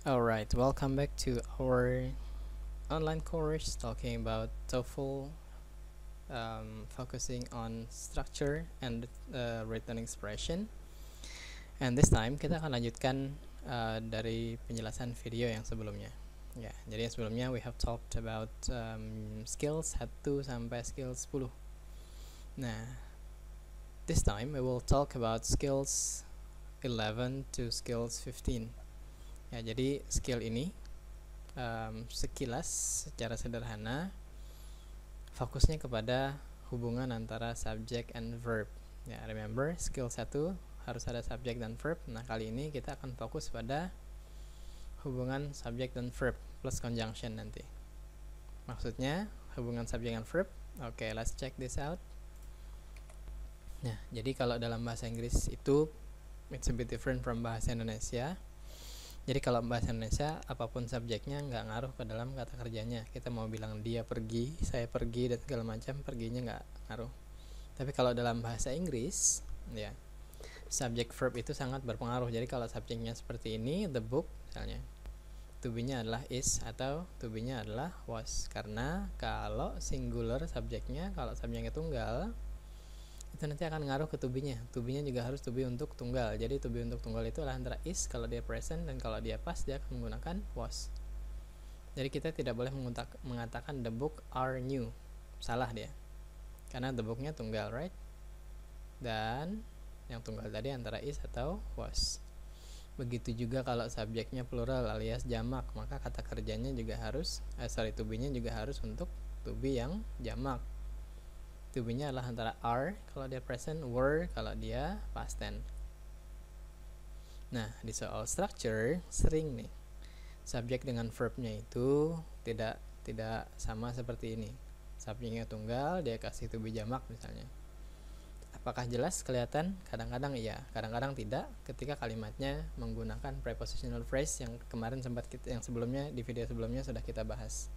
Alright, welcome back to our online course talking about TOEFL, focusing on structure and written expression. And this time kita akan lanjutkan dari penjelasan video yang sebelumnya. Ya, jadi yang sebelumnya we have talked about skills 1 sampai skills 10. Nah, this time we will talk about skills 11 to skills 15. Ya, jadi skill ini sekilas secara sederhana fokusnya kepada hubungan antara subject and verb. Ya, remember skill 1 harus ada subject dan verb. Nah, kali ini kita akan fokus pada hubungan subject dan verb plus conjunction nanti. Maksudnya hubungan subject dan verb. Oke, let's check this out. Nah, jadi kalau dalam bahasa Inggris itu it's a bit different from bahasa Indonesia. Jadi kalau bahasa Indonesia apapun subjeknya nggak ngaruh ke dalam kata kerjanya. Kita mau bilang dia pergi, saya pergi dan segala macam, perginya nggak ngaruh. Tapi kalau dalam bahasa Inggris, ya subject verb itu sangat berpengaruh. Jadi kalau subjeknya seperti ini, the book misalnya, to be-nya adalah is atau to be-nya adalah was. Karena kalau singular subjeknya, kalau subjeknya tunggal, itu nanti akan ngaruh ke to be-nya. To be-nya juga harus to be untuk tunggal. Jadi to be untuk tunggal itu adalah antara is kalau dia present, dan kalau dia past dia akan menggunakan was. Jadi kita tidak boleh mengatakan the book are new. Salah dia. Karena the book-nya tunggal, right? Dan yang tunggal tadi antara is atau was. Begitu juga kalau subjeknya plural alias jamak, maka kata kerjanya juga harus to be-nya juga harus untuk to be yang jamak. To be-nya adalah antara are kalau dia present, were kalau dia past tense. Nah, di soal structure sering nih subjek dengan verb-nya itu tidak sama seperti ini. Subjeknya tunggal, dia kasih to be jamak misalnya. Apakah jelas kelihatan? Kadang-kadang iya, kadang-kadang tidak ketika kalimatnya menggunakan prepositional phrase yang kemarin yang sebelumnya di video sebelumnya sudah kita bahas.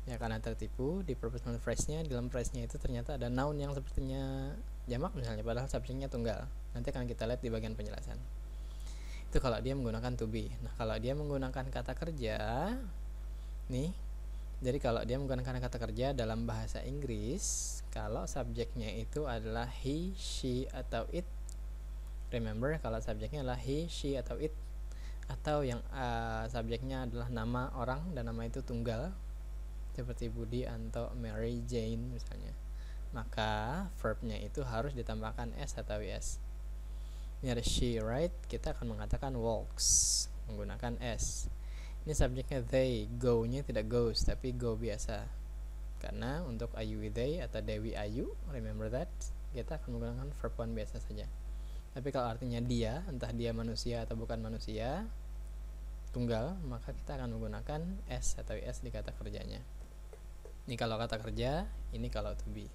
Ya, karena tertipu di prepositional phrase-nya, dalam phrase-nya itu ternyata ada noun yang sepertinya jamak misalnya, padahal subjeknya tunggal. Nanti akan kita lihat di bagian penjelasan. Itu kalau dia menggunakan to be. Nah, kalau dia menggunakan kata kerja nih, jadi kalau dia menggunakan kata kerja dalam bahasa Inggris, kalau subjeknya itu adalah he, she, atau it, remember kalau subjeknya adalah he, she, atau it, atau yang subjeknya adalah nama orang dan nama itu tunggal, seperti Budi, Anto, Mary, Jane misalnya, maka verbnya itu harus ditambahkan s atau is. Ini ada she, right? Kita akan mengatakan walks menggunakan s. Ini subjeknya they, go-nya tidak goes tapi go biasa. Karena untuk Ayu they atau Dewi Ayu, remember that, kita akan menggunakan verb one biasa saja. Tapi kalau artinya dia, entah dia manusia atau bukan manusia, tunggal, maka kita akan menggunakan s atau is di kata kerjanya. Ini kalau kata kerja, ini kalau to be.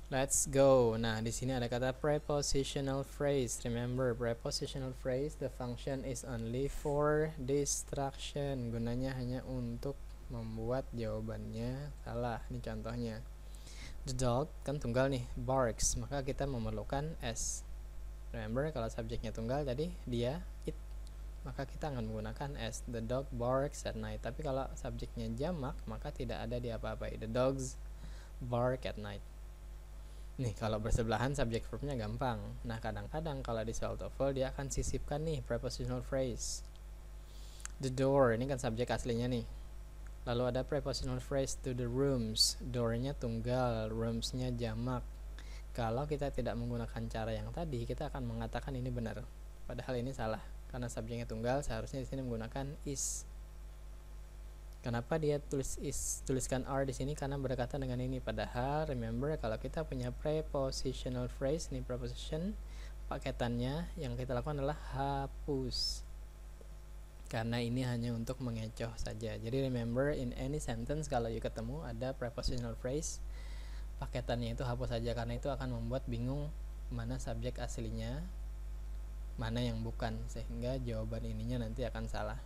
Let's go. Nah, di sini ada kata prepositional phrase. Remember, prepositional phrase, the function is only for distraction. Gunanya hanya untuk membuat jawabannya salah. Ini contohnya. The dog kan tunggal nih, barks, maka kita memerlukan s. Remember, kalau subjeknya tunggal tadi dia, it, maka kita akan menggunakan s. The dog barks at night. Tapi kalau subjeknya jamak, maka tidak ada di apa-apa. The dogs bark at night. Nih, kalau bersebelahan subjek verbnya gampang. Nah, kadang-kadang kalau di soal TOEFL dia akan sisipkan nih prepositional phrase. The door, ini kan subjek aslinya nih. Lalu ada prepositional phrase to the rooms. Door-nya tunggal, rooms-nya jamak. Kalau kita tidak menggunakan cara yang tadi, kita akan mengatakan ini benar. Padahal ini salah. Karena subjeknya tunggal, seharusnya di sini menggunakan is. Kenapa dia tuliskan are di sini? Karena berdekatan dengan ini. Padahal remember kalau kita punya prepositional phrase, ini preposition, paketannya yang kita lakukan adalah hapus. Karena ini hanya untuk mengecoh saja. Jadi remember in any sentence kalau you ketemu ada prepositional phrase, paketannya itu hapus saja, karena itu akan membuat bingung mana subjek aslinya, mana yang bukan, sehingga jawaban ininya nanti akan salah.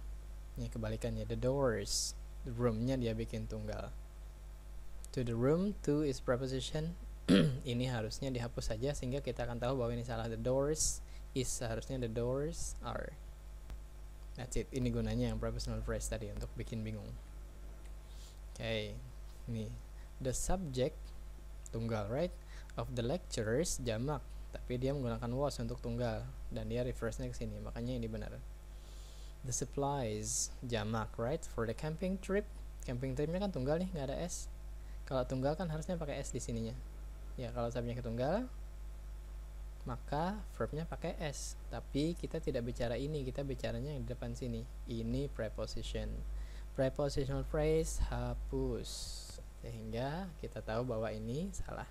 Ini kebalikannya, the doors, the room-nya dia bikin tunggal. To the room, to is preposition. Ini harusnya dihapus saja sehingga kita akan tahu bahwa ini salah. The doors is seharusnya the doors are. That's it. Ini gunanya yang prepositional phrase tadi untuk bikin bingung. Oke, nih the subject tunggal, right, of the lecturers jamak, tapi dia menggunakan was untuk tunggal dan dia reverse-nya ke sini, makanya ini benar. The supplies jamak, right, for the camping trip. Camping tripnya kan tunggal nih, nggak ada s. Kalau tunggal kan harusnya pakai s di sininya. Ya, kalau subjeknya tunggal, maka verbnya pakai s. Tapi kita tidak bicara ini, kita bicaranya yang di depan sini. Ini preposition. Prepositional phrase hapus, sehingga kita tahu bahwa ini salah.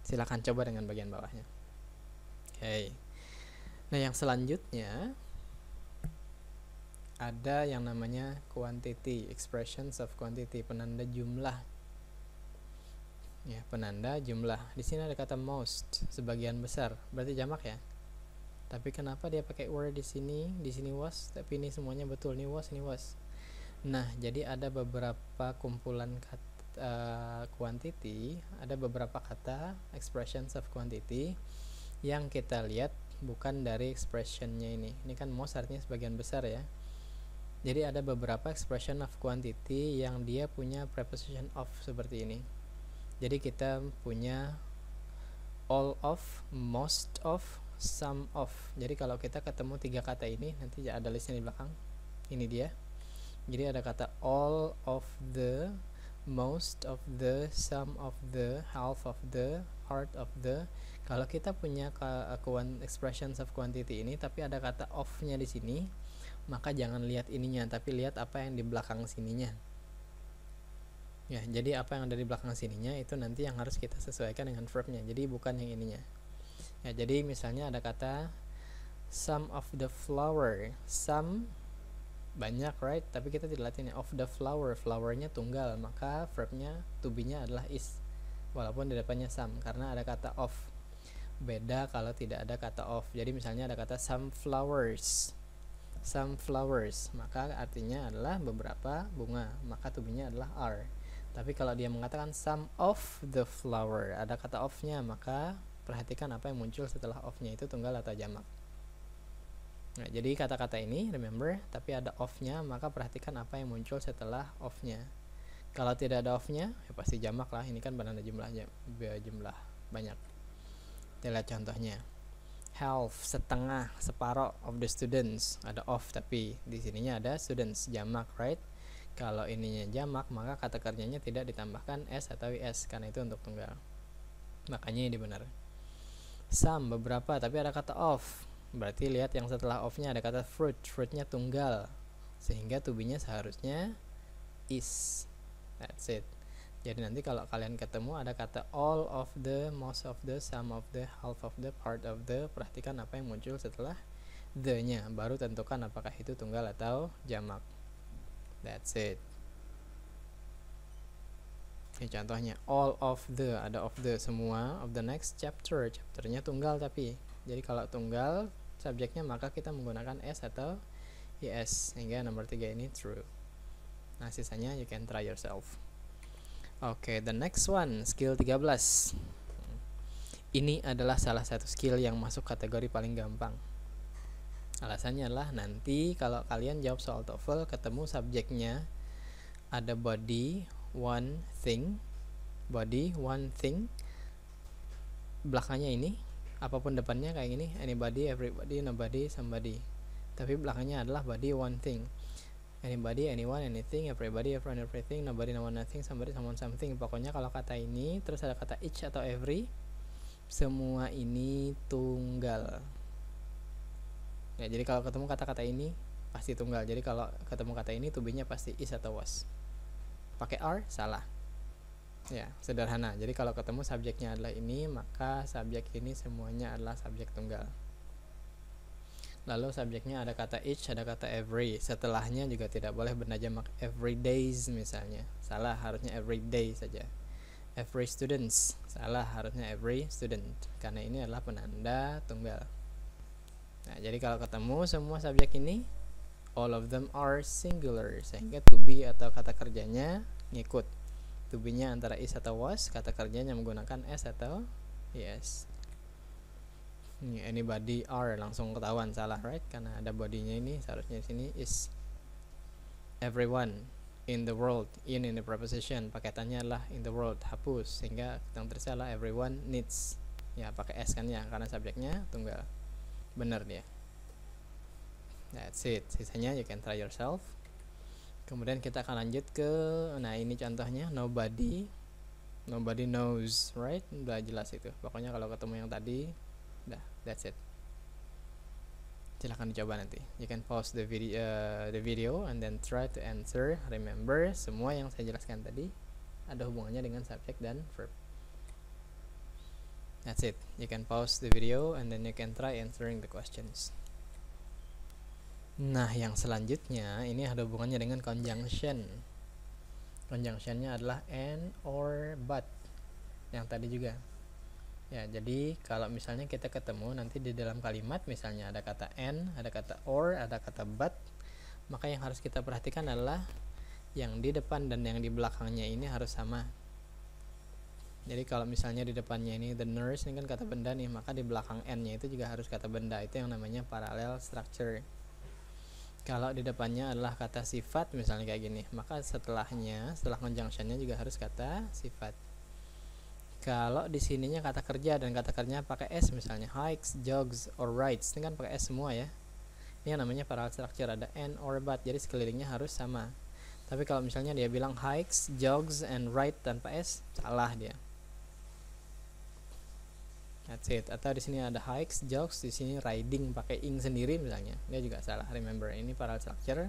Silakan coba dengan bagian bawahnya. Oke. Nah, yang selanjutnya ada yang namanya quantity, expressions of quantity, penanda jumlah. Ya, penanda jumlah. Di sini ada kata most, sebagian besar, berarti jamak ya. Tapi kenapa dia pakai were di sini was, tapi ini semuanya betul, ini was. Nah, jadi ada beberapa kumpulan kata quantity, ada beberapa kata expressions of quantity yang kita lihat bukan dari expressionnya ini. Ini kan most artinya sebagian besar ya. Jadi ada beberapa expression of quantity yang dia punya preposition of seperti ini. Jadi kita punya all of, most of, some of. Jadi kalau kita ketemu tiga kata ini, nanti ada listnya di belakang. Ini dia. Jadi ada kata all of the, most of the, some of the, half of the, part of the. Kalau kita punya expressions of quantity ini tapi ada kata of-nya di sini, maka jangan lihat ininya, tapi lihat apa yang di belakang sininya. Ya, jadi apa yang ada di belakang sininya itu nanti yang harus kita sesuaikan dengan verbnya. Jadi bukan yang ininya. Ya, jadi misalnya ada kata some of the flower, some banyak, right? Tapi kita tidak lihat ini of the flower, flowernya tunggal, maka verbnya to be-nya adalah is, walaupun di depannya some, karena ada kata of. Beda kalau tidak ada kata of. Jadi misalnya ada kata some flowers, maka artinya adalah beberapa bunga, maka to be-nya adalah are. Tapi kalau dia mengatakan some of the flower, ada kata of-nya, maka perhatikan apa yang muncul setelah of-nya, itu tunggal atau jamak. Nah, jadi kata-kata ini remember, tapi ada of-nya, maka perhatikan apa yang muncul setelah of-nya. Kalau tidak ada of-nya, ya pasti jamak lah. Ini kan penanda jumlahnya, jumlah banyak. Kita lihat contohnya. Half, setengah, separuh of the students, ada of tapi di sininya ada students, jamak, right? Kalau ininya jamak, maka kata kerjanya tidak ditambahkan s atau is, karena itu untuk tunggal. Makanya ini benar. Some, beberapa, tapi ada kata of. Berarti lihat yang setelah of-nya ada kata fruit, fruitnya tunggal, sehingga to be-nya seharusnya is. That's it. Jadi nanti kalau kalian ketemu ada kata all of the, most of the, some of the, half of the, part of the, perhatikan apa yang muncul setelah the-nya, baru tentukan apakah itu tunggal atau jamak. That's it. Ini contohnya, all of the, ada of the semua, of the next chapter, chapternya tunggal tapi. Jadi kalau tunggal subjeknya, maka kita menggunakan s atau is, sehingga nomor 3 ini true. Nah, sisanya you can try yourself. Oke, the next one, skill 13. Ini adalah salah satu skill yang masuk kategori paling gampang. Alasannya adalah nanti kalau kalian jawab soal TOEFL, ketemu subjeknya ada body, one thing, belakangnya ini, apapun depannya kayak gini, anybody, everybody, nobody, somebody. Tapi belakangnya adalah body, one thing. Anybody, anyone, anything, everybody, everyone, everything, nobody, no one, nothing, somebody, someone, something. Pokoknya kalau kata ini terus ada kata each atau every, semua ini tunggal. Ya, jadi kalau ketemu kata-kata ini pasti tunggal. Jadi kalau ketemu kata ini to be-nya pasti is atau was. Pakai are salah. Ya, sederhana. Jadi kalau ketemu subjeknya adalah ini, maka subjek ini semuanya adalah subjek tunggal. Lalu subjeknya ada kata each, ada kata every. Setelahnya juga tidak boleh benda jamak every days misalnya. Salah, harusnya every day saja. Every students, salah, harusnya every student, karena ini adalah penanda tunggal. Nah, jadi kalau ketemu semua subjek ini, all of them are singular, sehingga to be atau kata kerjanya ngikut. To be-nya antara is atau was, kata kerjanya menggunakan s atau yes. Ini anybody are langsung ketahuan salah, right? Karena ada bodinya ini, seharusnya di sini is everyone in the world. In the preposition, paketannya adalah in the world, hapus, sehingga yang tersalah everyone needs. Ya, pakai s kan ya, karena subjeknya tunggal. Benar dia. That's it. Sisanya you can try yourself. Kemudian kita akan lanjut ke, nah ini contohnya, nobody knows, right? Udah jelas itu. Pokoknya kalau ketemu yang tadi, udah, that's it. Silahkan dicoba nanti. You can pause the video and then try to answer. Remember, semua yang saya jelaskan tadi ada hubungannya dengan subjek dan verb. That's it. You can pause the video and then you can try answering the questions. Nah, yang selanjutnya ini ada hubungannya dengan conjunction. Conjunctionnya adalah and, or, but. Yang tadi juga. Ya, jadi kalau misalnya kita ketemu nanti di dalam kalimat, misalnya ada kata and, ada kata or, ada kata but, maka yang harus kita perhatikan adalah yang di depan dan yang di belakangnya ini harus sama. Jadi kalau misalnya di depannya ini the nurse, ini kan kata benda nih, maka di belakang and-nya itu juga harus kata benda. Itu yang namanya parallel structure. Kalau di depannya adalah kata sifat, misalnya kayak gini, maka setelah conjunctionnya juga harus kata sifat. Kalau di sininya kata kerja dan kata kerjanya pakai s, misalnya hikes, jogs, or rides, ini kan pakai s semua ya. Ini yang namanya parallel structure, ada and, or, but, jadi sekelilingnya harus sama. Tapi kalau misalnya dia bilang hikes, jogs, and ride tanpa s, salah dia. That's it. Atau di sini ada hikes, jogs, di sini riding pakai ing sendiri misalnya, dia juga salah. Remember, ini parallel structure.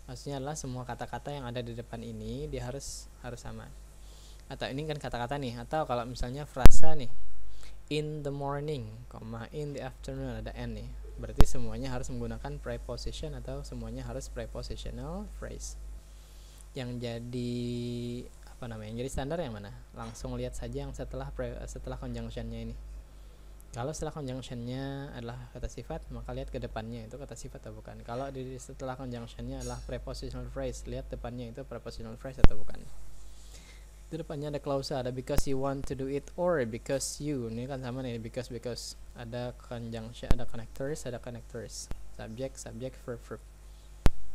Maksudnya adalah semua kata-kata yang ada di depan ini dia harus sama. Atau ini kan kata-kata nih. Atau kalau misalnya frasa nih, in the morning, in the afternoon, ada n nih. Berarti semuanya harus menggunakan preposition atau semuanya harus prepositional phrase. Yang jadi jadi standar yang mana? Langsung lihat saja yang setelah conjunctionnya ini. Kalau setelah conjunctionnya adalah kata sifat, maka lihat ke depannya itu kata sifat atau bukan. Kalau setelah conjunctionnya adalah prepositional phrase, lihat depannya itu prepositional phrase atau bukan. Di depannya ada klausa, ada because you want to do it or because you. Ini kan sama nih, because. Ada conjunction, ada connectors, subject, verb.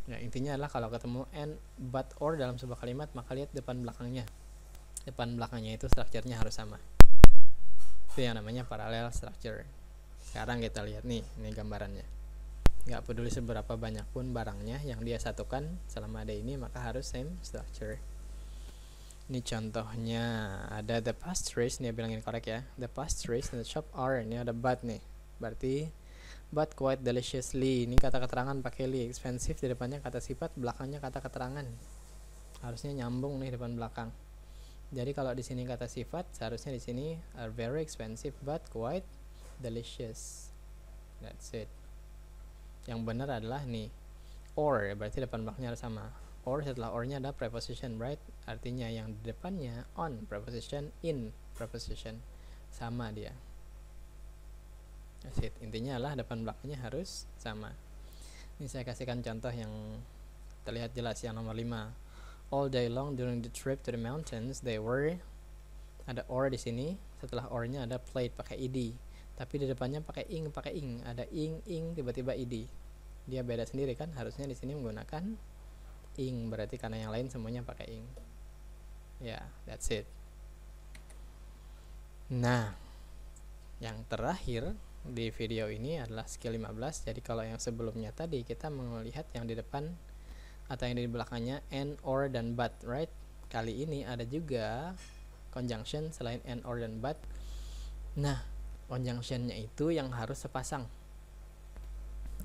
Nah, intinya adalah kalau ketemu and, but, or dalam sebuah kalimat, maka lihat depan belakangnya. Depan belakangnya itu strukturnya harus sama. Itu yang namanya parallel structure. Sekarang kita lihat nih, ini gambarannya. Nggak peduli seberapa banyak pun barangnya yang dia satukan, selama ada ini maka harus same structure. Ini contohnya, ada the pastries, ini bilangin korek ya. The pastries in the shop are, ini ada but nih. Berarti but quite deliciously, ini kata keterangan pakai li. Expensive di depannya kata sifat, belakangnya kata keterangan. Harusnya nyambung nih depan belakang. Jadi kalau di sini kata sifat, seharusnya di sini are very expensive but quite delicious. That's it. Yang benar adalah nih or, berarti depan belakangnya harus sama. Or setelah or-nya ada preposition, right? Artinya yang di depannya on preposition, in preposition, sama dia. That's it. Intinya adalah depan belakangnya harus sama. Ini saya kasihkan contoh yang terlihat jelas, yang nomor 5. All day long during the trip to the mountains, they were, ada or di sini, setelah or-nya ada played pakai ed, tapi di depannya pakai ing, ada ing tiba-tiba ed. Dia beda sendiri kan, harusnya di sini menggunakan ing, berarti karena yang lain semuanya pakai ing. Ya, that's it. Nah, yang terakhir di video ini adalah skill 15. Jadi kalau yang sebelumnya tadi kita melihat yang di depan atau yang di belakangnya and, or, dan but, right? Kali ini ada juga conjunction selain and, or, dan but. Nah, conjunctionnya itu yang harus sepasang.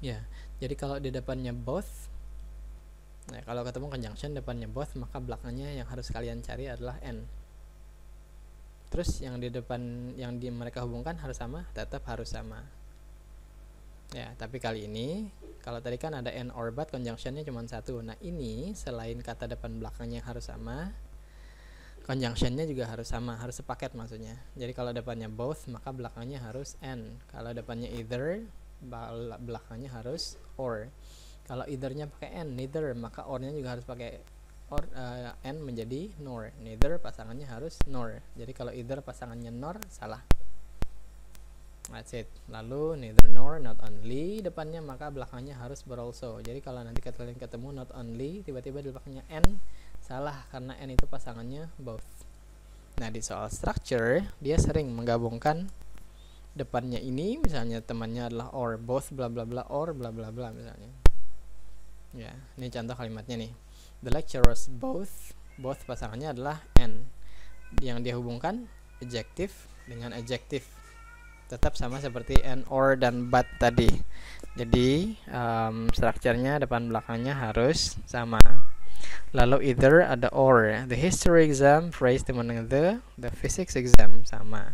Ya, jadi kalau di depannya both, nah kalau ketemu conjunction depannya both, maka belakangnya yang harus kalian cari adalah and. Terus yang di depan yang mereka hubungkan harus sama, tetap harus sama. Ya, tapi kali ini kalau tadi kan ada and, or, but, conjunctionnya cuma satu. Nah ini selain kata depan belakangnya harus sama, conjunctionnya juga harus sama, harus sepaket maksudnya. Jadi kalau depannya both, maka belakangnya harus and. Kalau depannya either, belakangnya harus or. Kalau eithernya pakai and, neither, maka or-nya juga harus pakai or, and menjadi nor. Neither pasangannya harus nor. Jadi kalau either pasangannya nor, salah. That's it. Lalu neither nor, not only depannya, maka belakangnya harus but also. Jadi kalau nanti kalian ketemu not only tiba-tiba di belakangnya and, salah, karena and itu pasangannya both. Nah, di soal structure dia sering menggabungkan depannya ini, misalnya temannya adalah or both bla bla bla or bla bla bla misalnya. Ya, ini contoh kalimatnya nih. The lecturers both pasangannya adalah and. Yang dia hubungkan adjective dengan adjective. Tetap sama seperti and, or, dan but tadi. Jadi strukturnya depan belakangnya harus sama. Lalu either ada or. The history exam phrase dengan the physics exam sama.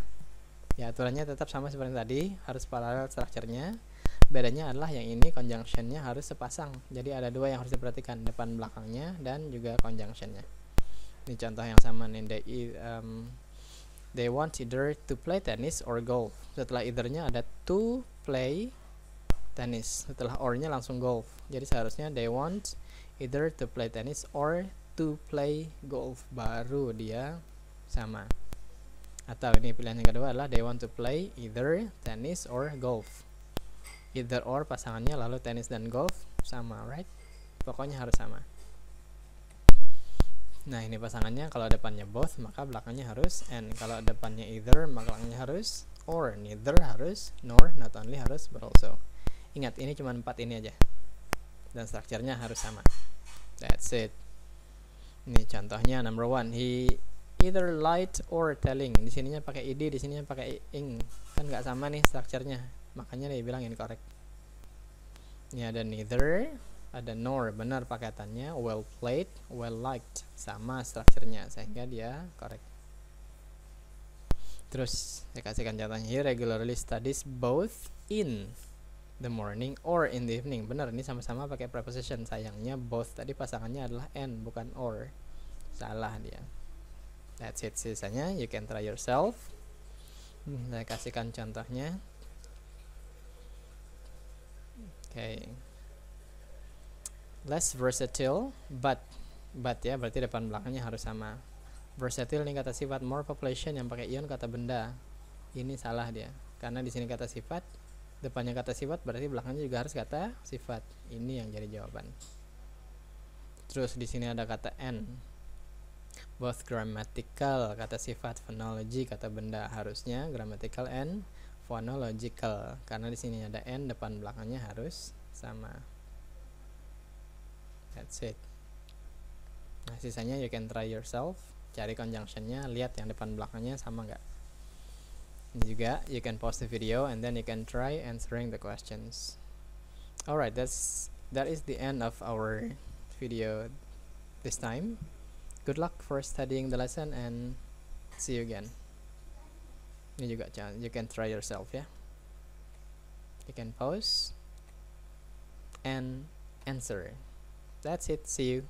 Ya, aturannya tetap sama seperti tadi, harus paralel strukturnya. Bedanya adalah yang ini conjunctionnya harus sepasang. Jadi ada dua yang harus diperhatikan, depan belakangnya dan juga conjunctionnya. Ini contoh yang sama nih. They want either to play tennis or golf. Setelah either-nya ada to play tennis. Setelah or-nya langsung golf. Jadi seharusnya they want either to play tennis or to play golf. Baru dia sama. Atau ini pilihan yang kedua adalah they want to play either tennis or golf. Either or pasangannya lalu tennis dan golf sama, right? Pokoknya harus sama. Nah, ini pasangannya, kalau depannya both maka belakangnya harus and, kalau depannya either maka belakangnya harus or, neither harus, nor, not only harus, but also. Ingat, ini cuma 4 ini aja dan strukturnya harus sama. That's it. Ini contohnya number 1, he either lied or telling. Di sininya pakai id, di sininya pakai ing, kan nggak sama nih strukturnya, makanya dia bilang incorrect. Ini ada neither, ada nor, benar pakatannya, well played, well liked, sama strukturnya, sehingga dia correct. Terus saya kasihkan contohnya, he regularly studies both in the morning or in the evening. Benar, ini sama-sama pakai preposition. Sayangnya both tadi pasangannya adalah and bukan or, salah dia. That's it. Sisanya you can try yourself. Saya kasihkan contohnya. Okay. Less versatile, but ya berarti depan belakangnya harus sama. Versatile ini kata sifat, more population yang pakai ion kata benda. Ini salah dia, karena di sini kata sifat, depannya kata sifat berarti belakangnya juga harus kata sifat. Ini yang jadi jawaban. Terus di sini ada kata and. Both grammatical kata sifat, phonology kata benda, harusnya grammatical and phonological, karena di sini ada and, depan belakangnya harus sama. That's it. Nah, sisanya you can try yourself. Cari conjunctionnya, lihat yang depan belakangnya sama nggak. Ini juga you can pause the video and then you can try answering the questions. Alright, that is the end of our video this time. Good luck for studying the lesson and see you again. Ini juga you can try yourself ya. You can pause and answer. That's it. See you.